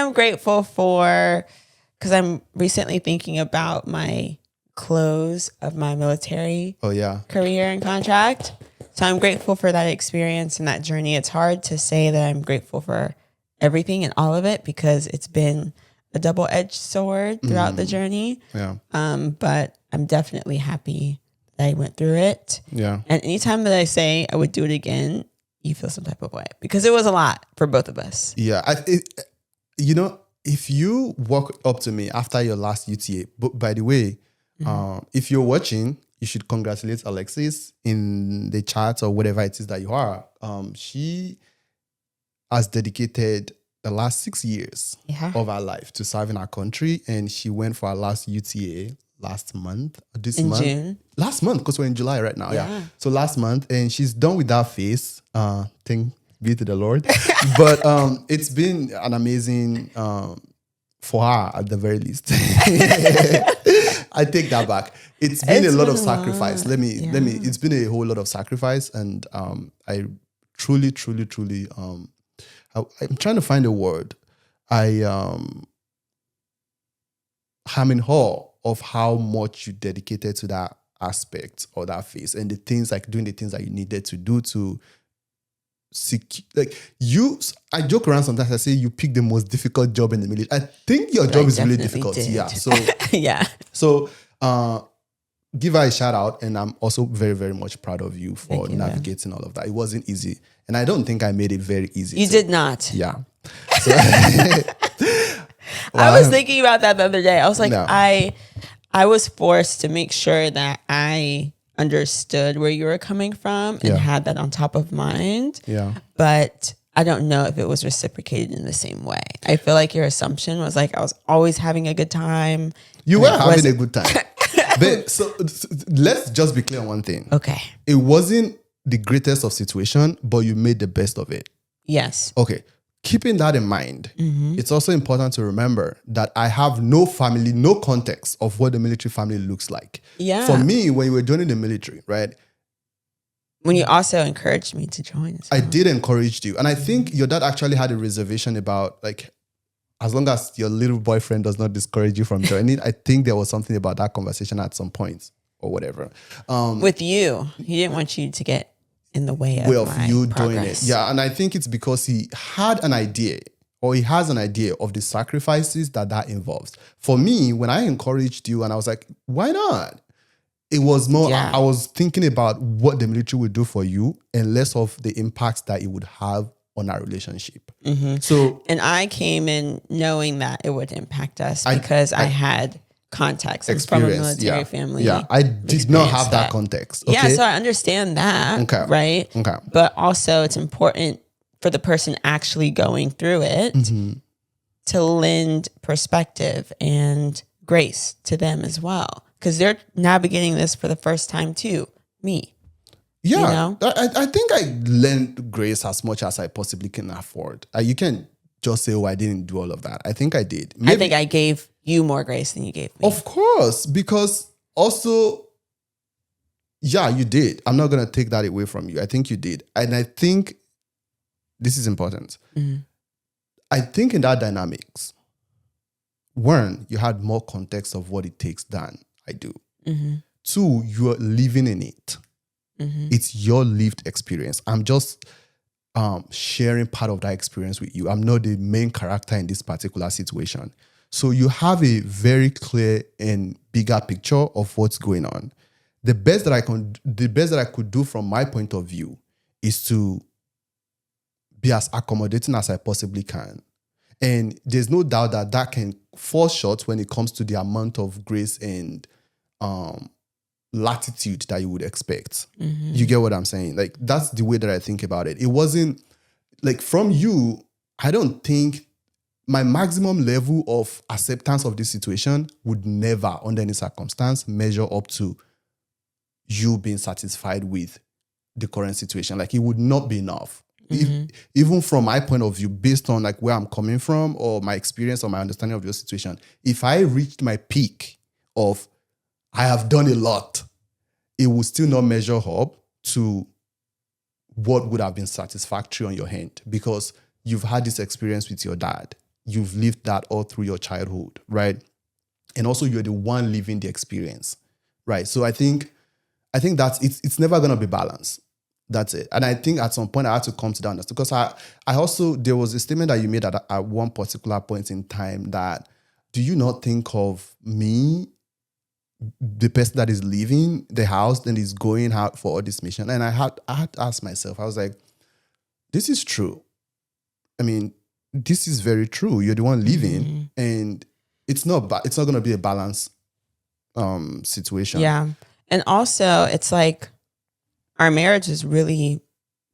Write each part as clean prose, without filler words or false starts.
am grateful for, because I'm recently thinking about my close of my military career and contract. So I'm grateful for that experience and that journey. It's hard to say that I'm grateful for everything and all of it because it's been a double-edged sword throughout the journey. Yeah. But I'm definitely happy that I went through it. Yeah. And anytime that I say I would do it again, you feel some type of way because it was a lot for both of us. Yeah. If you walk up to me after your last UTA, but by the way, if you're watching, you should congratulate Alexis in the chat or whatever it is that you are. She has dedicated the last 6 years of her life to serving our country, and she went for her last UTA last month. In June. Last month, because we're in July right now. Yeah. So last month, and she's done with that phase. Thank be to the Lord. But it's been an amazing for her at the very least. I take that back. It's been a lot of sacrifice. Let me. It's been a whole lot of sacrifice, and I truly. I'm trying to find a word. I'm in awe of how much you dedicated to that aspect or that phase, and the things like doing the things that you needed to do to secure. Like you, I joke around sometimes. I say you pick the most difficult job in the military. I think your job is really difficult. Did. Yeah. So yeah. So give her a shout out, and I'm also very, very much proud of you for navigating all of that. It wasn't easy, and I don't think I made it very easy. You did not. Yeah. So, I was thinking about that the other day. I was like, I was forced to make sure that I understood where you were coming from and had that on top of mind. Yeah. But I don't know if it was reciprocated in the same way. I feel like your assumption was like I was always having a good time. You were having a good time. But so let's just be clear on one thing. Okay. It wasn't the greatest of situation, but you made the best of it. Yes. Okay. Keeping that in mind, it's also important to remember that I have no family, no context of what the military family looks like. Yeah. For me, when you were joining the military, right? When you also encouraged me to join. I did encourage you. And I think your dad actually had a reservation about, like, as long as your little boyfriend does not discourage you from joining, I think there was something about that conversation at some point or whatever. With you, he didn't want you to get in the way of you progress. doing it. Yeah, and I think it's because he had an idea, or he has an idea of the sacrifices that involves. For me, when I encouraged you and I was like, why not? It was more, I was thinking about what the military would do for you and less of the impacts that it would have on our relationship. So, and I came in knowing that it would impact us because I had context from a military family. Yeah, I did not have that context. Okay? Yeah, so I understand that, right? Okay. But also it's important for the person actually going through it to lend perspective and grace to them as well. Because they're navigating this for the first time too, me. Yeah, you know? I think I lent grace as much as I possibly can afford. You can't just say, oh, I didn't do all of that. I think I did. I think I gave you more grace than you gave me. Of course, because also, yeah, you did. I'm not going to take that away from you. I think you did. And I think this is important. I think in that dynamics, one, you had more context of what it takes than I do. Two, you're living in it. It's your lived experience. I'm just sharing part of that experience with you. I'm not the main character in this particular situation. So you have a very clear and bigger picture of what's going on. The best that I could do from my point of view is to be as accommodating as I possibly can. And there's no doubt that can fall short when it comes to the amount of grace and latitude that you would expect. You get what I'm saying? Like, that's the way that I think about it. It wasn't like from you, I don't think my maximum level of acceptance of this situation would never, under any circumstance, measure up to you being satisfied with the current situation. Like, it would not be enough. Even from my point of view, based on like where I'm coming from or my experience or my understanding of your situation, if I reached my peak of I have done a lot, it will still not measure up to what would have been satisfactory on your end because you've had this experience with your dad. you've lived that all through your childhood, right? And also you're the one living the experience, right? So I think that's it's never gonna be balanced. That's it. And I think at some point I had to come to that understanding, because I also, there was a statement that you made at one particular point in time that, do you not think of me, the person that is leaving the house and is going out for all this mission? And I had to ask myself, I was like, this is true. I mean, this is very true. You're the one leaving, and it's not going to be a balanced situation. Yeah. And also, it's like, our marriage is really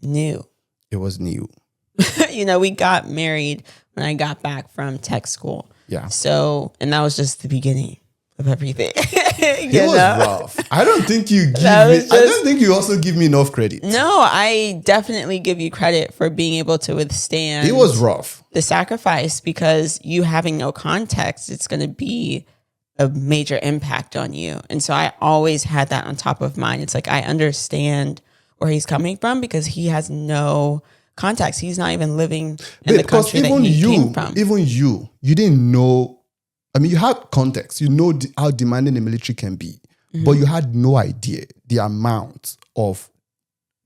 new. It was new. We got married when I got back from tech school. Yeah. So, and that was just the beginning of everything. It was rough. I don't think I don't think you also give me enough credit. No, I definitely give you credit for being able to withstand. It was rough. The sacrifice, because you having no context, it's going to be a major impact on you. And so I always had that on top of mind. It's like, I understand where he's coming from, because he has no context. He's not even living in the country that he came from. Even you didn't know. I mean, you had context. You know how demanding the military can be, but you had no idea the amount of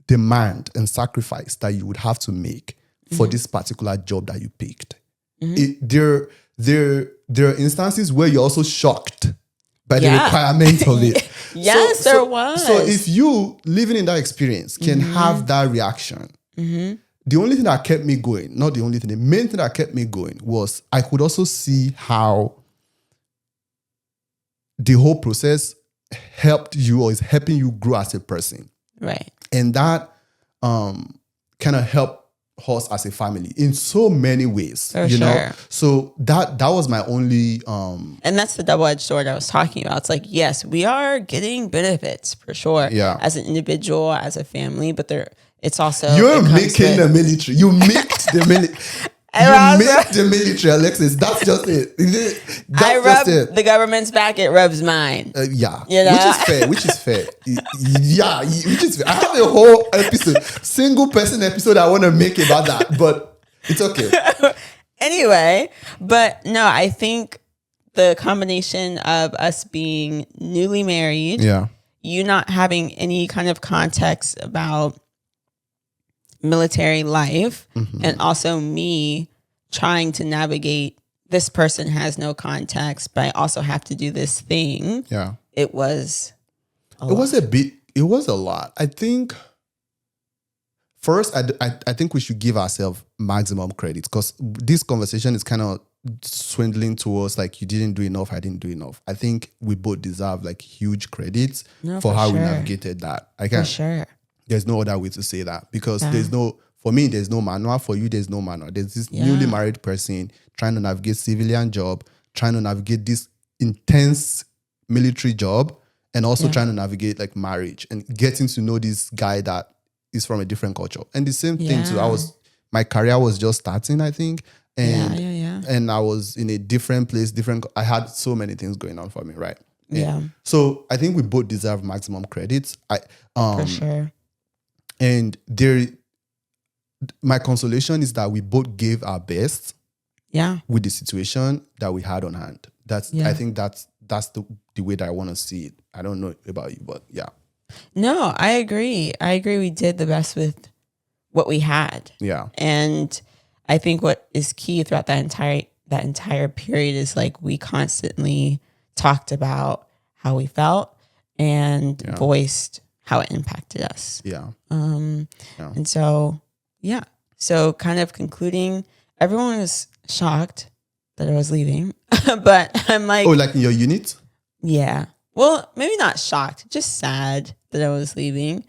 demand and sacrifice that you would have to make for this particular job that you picked. There are instances where you're also shocked by the requirement of it. Yes, there was. So if you living in that experience can have that reaction, the only thing that kept me going, not the only thing, the main thing that kept me going was I could also see how the whole process helped you, or is helping you grow as a person. Right. And that kind of helped us as a family in so many ways. For sure. So that was my only and that's the double-edged sword I was talking about. It's like, yes, we are getting benefits for sure. Yeah. As an individual, as a family, but it's also, you're making the military. You make the military. You make the military, Alexis. That's just it. I rub the government's back, it rubs mine. Yeah. Which is fair. Yeah, which is fair. I have a whole episode, single person episode I want to make about that, but it's okay. Anyway, but no, I think the combination of us being newly married, you not having any kind of context about military life, and also me trying to navigate, this person has no context, but I also have to do this thing. Yeah. It was a lot. I think first, I think we should give ourselves maximum credit, because this conversation is kind of swindling towards like, you didn't do enough, I didn't do enough. I think we both deserve like huge credits for how we navigated that. For sure. There's no other way to say that, because for me, there's no manual. For you, there's no manual. There's this newly married person trying to navigate civilian job, trying to navigate this intense military job, and also trying to navigate like marriage and getting to know this guy that is from a different culture. And the same thing too. My career was just starting, I think. And and I was in a different place, I had so many things going on for me, right? Yeah. So I think we both deserve maximum credits. For sure. And my consolation is that we both gave our best with the situation that we had on hand. I think that's the way that I want to see it. I don't know about you, but yeah. No, I agree. We did the best with what we had. Yeah. And I think what is key throughout that entire period is like, we constantly talked about how we felt and voiced how it impacted us. Yeah. And so, so kind of concluding, everyone was shocked that I was leaving, but I'm like, oh, like in your unit? Yeah. Well, maybe not shocked, just sad that I was leaving.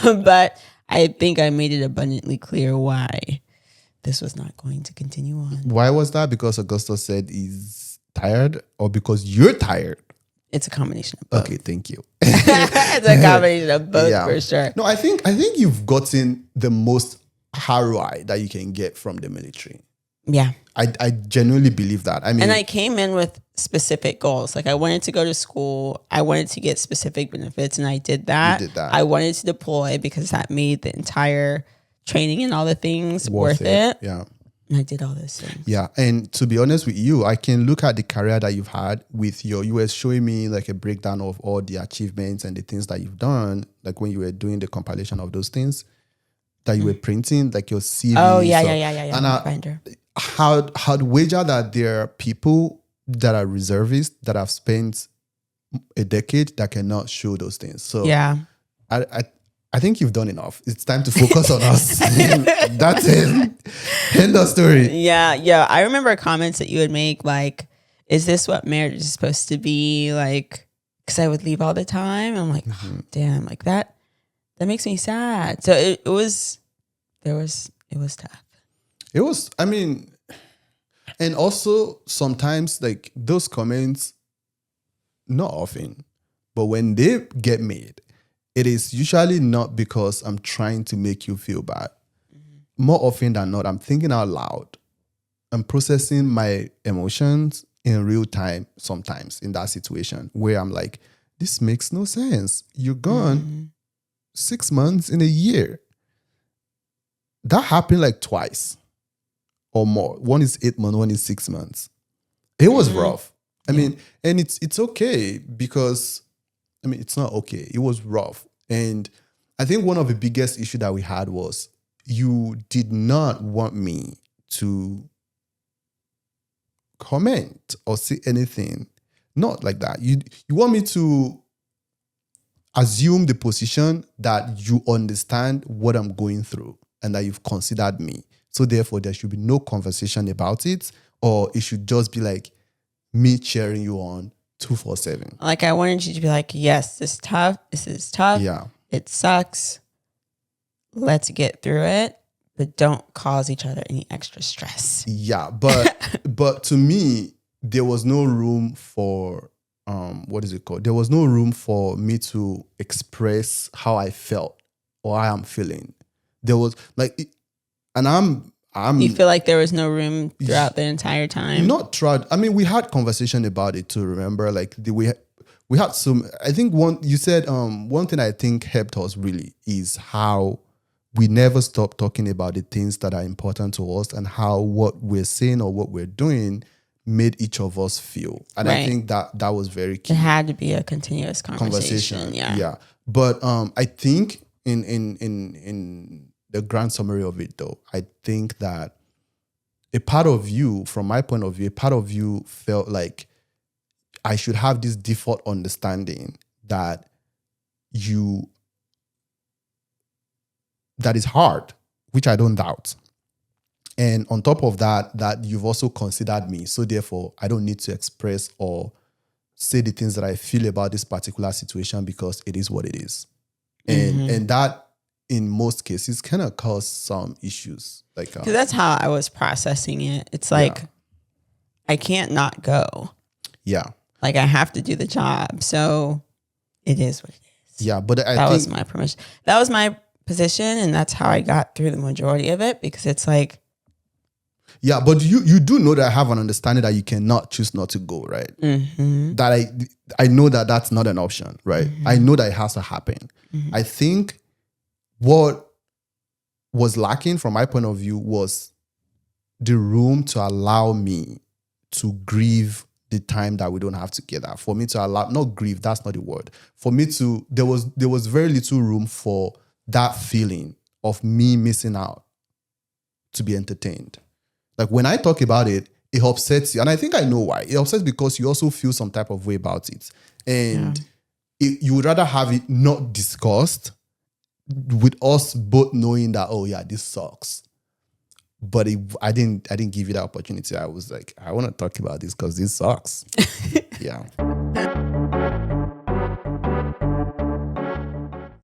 But I think I made it abundantly clear why this was not going to continue on. Why was that? Because Augusto said he's tired, or because you're tired? It's a combination of both. Okay, thank you. It's a combination of both for sure. No, I think you've gotten the most ROI that you can get from the military. Yeah. I genuinely believe that. I mean, and I came in with specific goals. Like, I wanted to go to school. I wanted to get specific benefits, and I did that. You did that. I wanted to deploy because that made the entire training and all the things worth it. Yeah. I did all those things. Yeah. And to be honest with you, I can look at the career that you've had with you were showing me like a breakdown of all the achievements and the things that you've done, like when you were doing the compilation of those things that you were printing, like your CV. Oh, yeah. And I'd wager that there are people that are reservists that have spent a decade that cannot show those things. So yeah. I think you've done enough. It's time to focus on us. That's it. End of story. Yeah. I remember comments that you would make like, is this what marriage is supposed to be? Like, because I would leave all the time. I'm like, oh, damn, like that makes me sad. So it was tough. It was, I mean, and also sometimes like those comments, not often, but when they get made, it is usually not because I'm trying to make you feel bad. More often than not, I'm thinking out loud. I'm processing my emotions in real time sometimes in that situation where I'm like, this makes no sense. You're gone 6 months in a year. That happened like twice or more. One is 8 months, one is 6 months. It was rough. I mean, and it's okay because, I mean, it's not okay. It was rough. And I think one of the biggest issue that we had was you did not want me to comment or say anything. Not like that. You want me to assume the position that you understand what I'm going through and that you've considered me. So therefore, there should be no conversation about it, or it should just be like me cheering you on 24/7. Like I wanted you to be like, yes, this is tough. Yeah. It sucks. Let's get through it, but don't cause each other any extra stress. Yeah, but to me, there was no room for what is it called? There was no room for me to express how I felt or how I'm feeling. There was like, and I'm. You feel like there was no room throughout the entire time? Not throughout. I mean, we had conversation about it too. Remember, like we had some. I think one thing I think helped us really is how we never stop talking about the things that are important to us and how what we're saying or what we're doing made each of us feel. And I think that was very key. It had to be a continuous conversation. Yeah. But I think in the grand summary of it, though, I think that a part of you, from my point of view, a part of you felt like I should have this default understanding that that is hard, which I don't doubt. And on top of that you've also considered me. So therefore, I don't need to express or say the things that I feel about this particular situation because it is what it is. And that, in most cases, kind of cause some issues. Like, because that's how I was processing it. It's like, I can't not go. Yeah. Like, I have to do the job. So it is what it is. Yeah, but that was my permission. That was my position, and that's how I got through the majority of it, because it's like, yeah, but you do know that I have an understanding that you cannot choose not to go, right? That I know that that's not an option, right? I know that it has to happen. I think what was lacking from my point of view was the room to allow me to grieve the time that we don't have together. For me to allow, not grieve, that's not the word. For me to, there was very little room for that feeling of me missing out to be entertained. Like when I talk about it, it upsets you. And I think I know why. It upsets because you also feel some type of way about it. And you would rather have it not discussed, with us both knowing that, oh yeah, this sucks. But I didn't give you that opportunity. I was like, I want to talk about this because this sucks. Yeah.